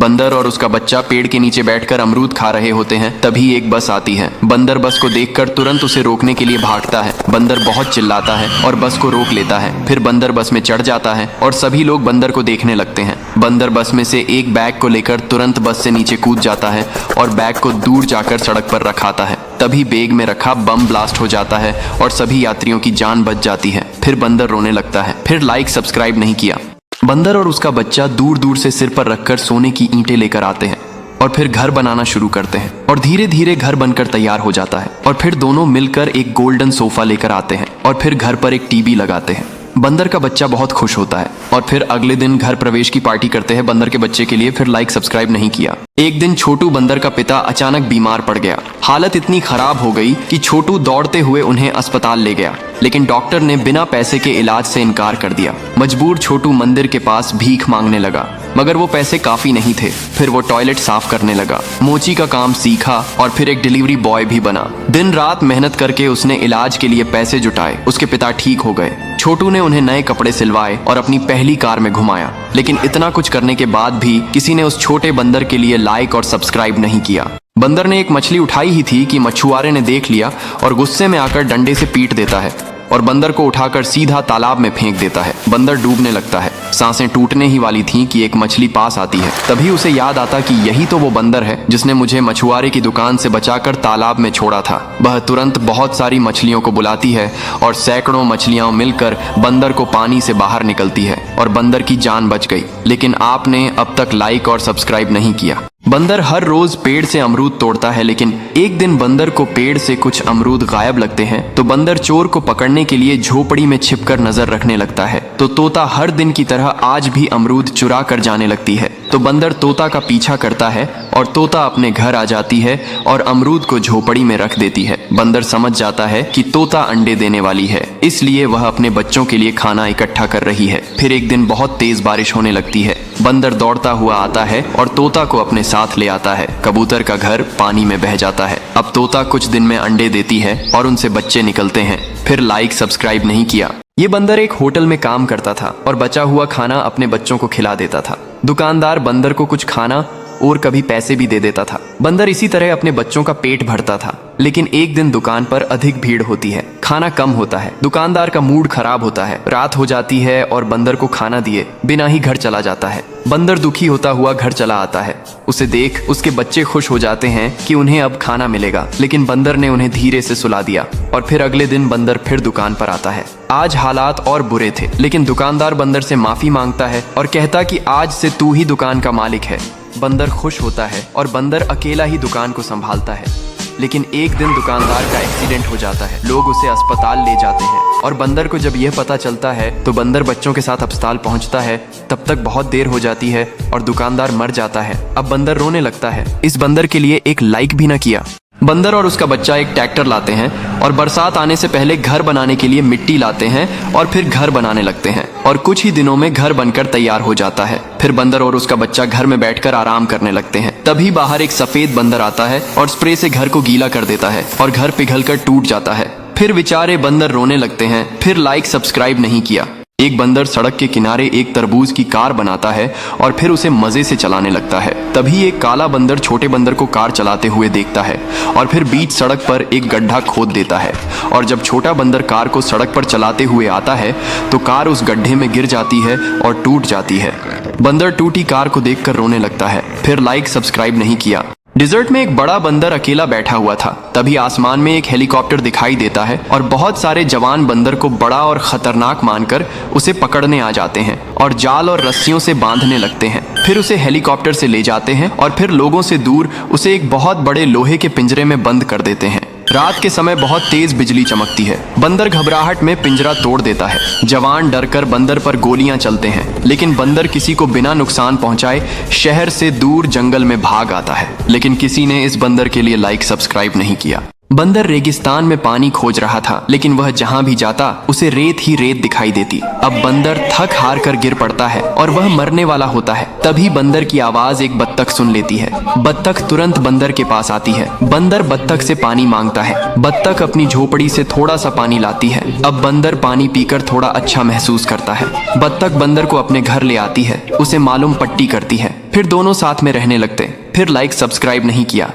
बंदर और उसका बच्चा पेड़ के नीचे बैठकर अमरूद खा रहे होते हैं। तभी एक बस आती है। बंदर बस को देखकर तुरंत उसे रोकने के लिए भागता है। बंदर बहुत चिल्लाता है और बस को रोक लेता है। फिर बंदर बस में चढ़ जाता है और सभी लोग बंदर को देखने लगते हैं। बंदर बस में से एक बैग को लेकर तुरंत बस से नीचे कूद जाता है और बैग को दूर जाकर सड़क पर रखाता है। तभी बैग में रखा बम ब्लास्ट हो जाता है और सभी यात्रियों की जान बच जाती है। फिर बंदर रोने लगता है। फिर लाइक सब्सक्राइब नहीं किया। बंदर और उसका बच्चा दूर दूर से सिर पर रखकर सोने की ईंटें लेकर आते हैं और फिर घर बनाना शुरू करते हैं और धीरे धीरे घर बनकर तैयार हो जाता है। और फिर दोनों मिलकर एक गोल्डन सोफा लेकर आते हैं और फिर घर पर एक टीवी लगाते हैं। बंदर का बच्चा बहुत खुश होता है और फिर अगले दिन घर प्रवेश की पार्टी करते हैं बंदर के बच्चे के लिए। फिर लाइक सब्सक्राइब नहीं किया। एक दिन छोटू बंदर का पिता अचानक बीमार पड़ गया। हालत इतनी खराब हो गई कि छोटू दौड़ते हुए उन्हें अस्पताल ले गया, लेकिन डॉक्टर ने बिना पैसे के इलाज से इनकार कर दिया। मजबूर छोटू मंदिर के पास भीख मांगने लगा, मगर वो पैसे काफी नहीं थे। फिर वो टॉयलेट साफ करने लगा, मोची का काम सीखा और फिर एक डिलीवरी बॉय भी बना। दिन रात मेहनत करके उसने इलाज के लिए पैसे जुटाए। उसके पिता ठीक हो गए। छोटू ने उन्हें नए कपड़े सिलवाए और अपनी पहली कार में घुमाया। लेकिन इतना कुछ करने के बाद भी किसी ने उस छोटे बंदर के लिए लाइक और सब्सक्राइब नहीं किया। बंदर ने एक मछली उठाई ही थी कि मछुआरे ने देख लिया और गुस्से में आकर डंडे से पीट देता है और बंदर को उठाकर सीधा तालाब में फेंक देता है। बंदर डूबने लगता है। सांसें टूटने ही वाली थीं कि एक मछली पास आती है। तभी उसे याद आता कि यही तो वो बंदर है जिसने मुझे मछुआरे की दुकान से बचाकर तालाब में छोड़ा था। वह तुरंत बहुत सारी मछलियों को बुलाती है और सैकड़ों मछलियां मिलकर बंदर को पानी से बाहर निकलती है और बंदर की जान बच गई। लेकिन आपने अब तक लाइक और सब्सक्राइब नहीं किया। बंदर हर रोज पेड़ से अमरूद तोड़ता है, लेकिन एक दिन बंदर को पेड़ से कुछ अमरूद गायब लगते हैं। तो बंदर चोर को पकड़ने के लिए झोपड़ी में छिपकर नजर रखने लगता है। तो तोता हर दिन की तरह आज भी अमरूद चुरा कर जाने लगती है। तो बंदर तोता का पीछा करता है और तोता अपने घर आ जाती है और अमरूद को झोपड़ी में रख देती है। बंदर समझ जाता है कि तोता अंडे देने वाली है, इसलिए वह अपने बच्चों के लिए खाना इकट्ठा कर रही है। फिर एक दिन बहुत तेज बारिश होने लगती है। बंदर दौड़ता हुआ आता है और तोता को अपने साथ ले आता है। कबूतर का घर पानी में बह जाता है। अब तोता कुछ दिन में अंडे देती है और उनसे बच्चे निकलते हैं। फिर लाइक सब्सक्राइब नहीं किया। ये बंदर एक होटल में काम करता था और बचा हुआ खाना अपने बच्चों को खिला देता था। दुकानदार बंदर को कुछ खाना और कभी पैसे भी दे देता था। बंदर इसी तरह अपने बच्चों का पेट भरता था। लेकिन एक दिन दुकान पर अधिक भीड़ होती है, खाना कम होता है। दुकानदार का मूड खराब होता है। रात हो जाती है और बंदर को खाना दिए बिना ही घर चला जाता है। बंदर दुखी होता हुआ घर चला आता है। उसे देख उसके बच्चे खुश हो जाते हैं कि उन्हें अब खाना मिलेगा, लेकिन बंदर ने उन्हें धीरे से सुला दिया। और फिर अगले दिन बंदर फिर दुकान पर आता है। आज हालात और बुरे थे, लेकिन दुकानदार बंदर से माफी मांगता है और कहता कि आज से तू ही दुकान का मालिक है। बंदर खुश होता है और बंदर अकेला ही दुकान को संभालता है। लेकिन एक दिन दुकानदार का एक्सीडेंट हो जाता है। लोग उसे अस्पताल ले जाते हैं और बंदर को जब यह पता चलता है तो बंदर बच्चों के साथ अस्पताल पहुंचता है। तब तक बहुत देर हो जाती है और दुकानदार मर जाता है। अब बंदर रोने लगता है। इस बंदर के लिए एक लाइक भी ना किया। बंदर और उसका बच्चा एक ट्रैक्टर लाते हैं और बरसात आने से पहले घर बनाने के लिए मिट्टी लाते हैं और फिर घर बनाने लगते हैं और कुछ ही दिनों में घर बनकर तैयार हो जाता है। फिर बंदर और उसका बच्चा घर में बैठकर आराम करने लगते हैं। तभी बाहर एक सफेद बंदर आता है और स्प्रे से घर को गीला कर देता है और घर पिघलकर टूट जाता है। फिर बेचारे बंदर रोने लगते हैं। फिर लाइक सब्सक्राइब नहीं किया। एक बंदर सड़क के किनारे एक तरबूज की कार बनाता है और फिर उसे मजे से चलाने लगता है। तभी एक काला बंदर छोटे बंदर को कार चलाते हुए देखता है और फिर बीच सड़क पर एक गड्ढा खोद देता है। और जब छोटा बंदर कार को सड़क पर चलाते हुए आता है तो कार उस गड्ढे में गिर जाती है और टूट जाती है। बंदर टूटी कार को देखकर रोने लगता है। फिर लाइक सब्सक्राइब नहीं किया। डिजर्ट में एक बड़ा बंदर अकेला बैठा हुआ था। तभी आसमान में एक हेलीकॉप्टर दिखाई देता है और बहुत सारे जवान बंदर को बड़ा और खतरनाक मानकर उसे पकड़ने आ जाते हैं और जाल और रस्सियों से बांधने लगते हैं। फिर उसे हेलीकॉप्टर से ले जाते हैं और फिर लोगों से दूर उसे एक बहुत बड़े लोहे के पिंजरे में बंद कर देते हैं। रात के समय बहुत तेज बिजली चमकती है। बंदर घबराहट में पिंजरा तोड़ देता है। जवान डरकर बंदर पर गोलियां चलते हैं, लेकिन बंदर किसी को बिना नुकसान पहुंचाए शहर से दूर जंगल में भाग आता है। लेकिन किसी ने इस बंदर के लिए लाइक सब्सक्राइब नहीं किया। बंदर रेगिस्तान में पानी खोज रहा था, लेकिन वह जहाँ भी जाता उसे रेत ही रेत दिखाई देती। अब बंदर थक हार कर गिर पड़ता है और वह मरने वाला होता है। तभी बंदर की आवाज एक बत्तख सुन लेती है। बत्तख तुरंत बंदर के पास आती है। बंदर बत्तख से पानी मांगता है। बत्तख अपनी झोपड़ी से थोड़ा सा पानी लाती है। अब बंदर पानी पीकर थोड़ा अच्छा महसूस करता है। बत्तख बंदर को अपने घर ले आती है, उसे मालूम पट्टी करती है, फिर दोनों साथ में रहने लगते। फिर लाइक सब्सक्राइब नहीं किया